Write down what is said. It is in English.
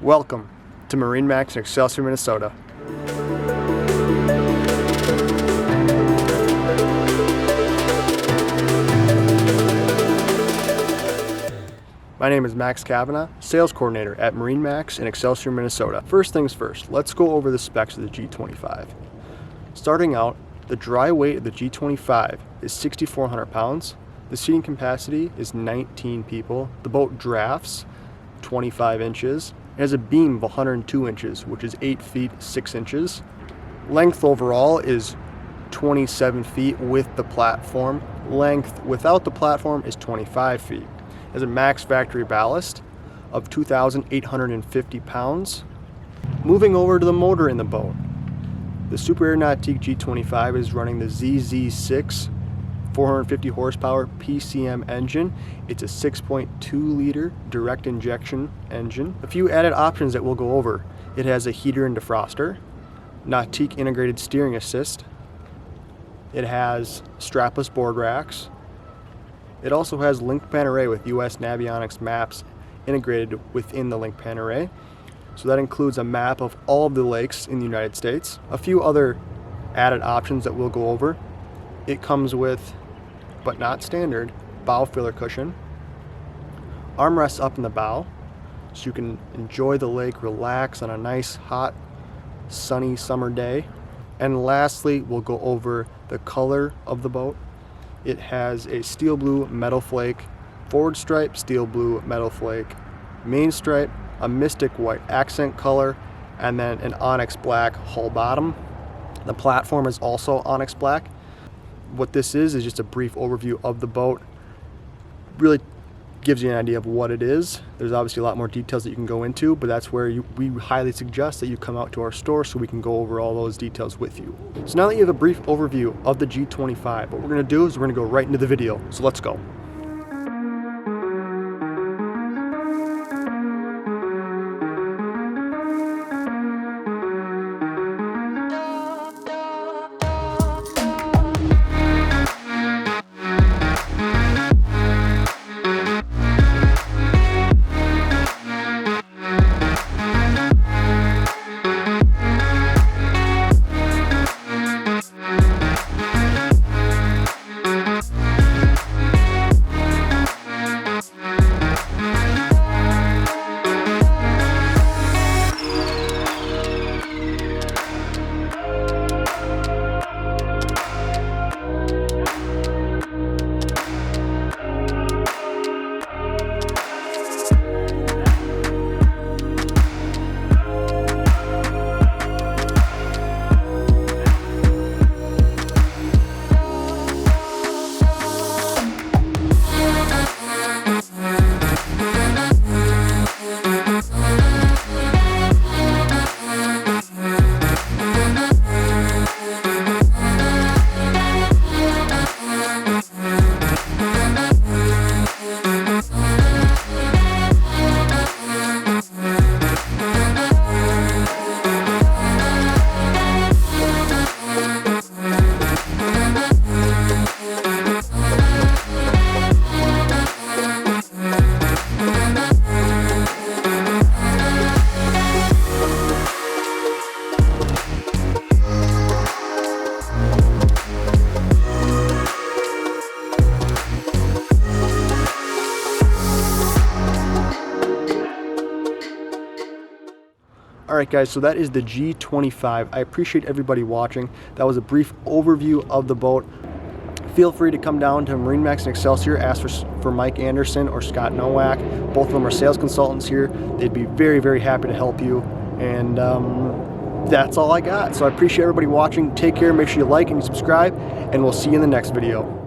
Welcome to MarineMax Excelsior, Minnesota. My name is Max Kavanaugh, Sales Coordinator at MarineMax in Excelsior, Minnesota. First things first, let's go over the specs of the G25. Starting out, the dry weight of the G25 is 6,400 pounds. The seating capacity is 19 people. The boat drafts 25 inches. It has a beam of 102 inches, which is 8 feet 6 inches. Length overall is 27 feet with the platform. Length without the platform is 25 feet. It has a max factory ballast of 2,850 pounds. Moving over to the motor in the boat. The Super Air Nautique G25 is running the ZZ6 450 horsepower PCM engine. It's a 6.2 liter direct injection engine. A few added options that we'll go over. It has a heater and defroster, Nautique integrated steering assist. It has strapless board racks. It also has link pan array with US Navionics maps integrated within the link pan array. So that includes a map of all of the lakes in the United States. A few other added options that we'll go over. It comes with, but not standard, bow filler cushion, armrests up in the bow so you can enjoy the lake, relax on a nice hot sunny summer day. And lastly, we'll go over the color of the boat. It has a steel blue metal flake forward stripe, steel blue metal flake main stripe, a mystic white accent color, and then an onyx black hull bottom. The platform is also onyx black. What this is just a brief overview of the boat. Really gives you an idea of what it is. There's obviously a lot more details that you can go into, but that's where we highly suggest that you come out to our store so we can go over all those details with you. So now that you have a brief overview of the G25, what we're going to do is we're going to go right into the video. So let's go. Alright guys, so that is the G25. I appreciate everybody watching. That was a brief overview of the boat. Feel free to come down to MarineMax and Excelsior, ask for Mike Anderson or Scott Nowak. Both of them are sales consultants here. They'd be very, very happy to help you. And that's all I got. So I appreciate everybody watching. Take care, make sure you like and you subscribe, and we'll see you in the next video.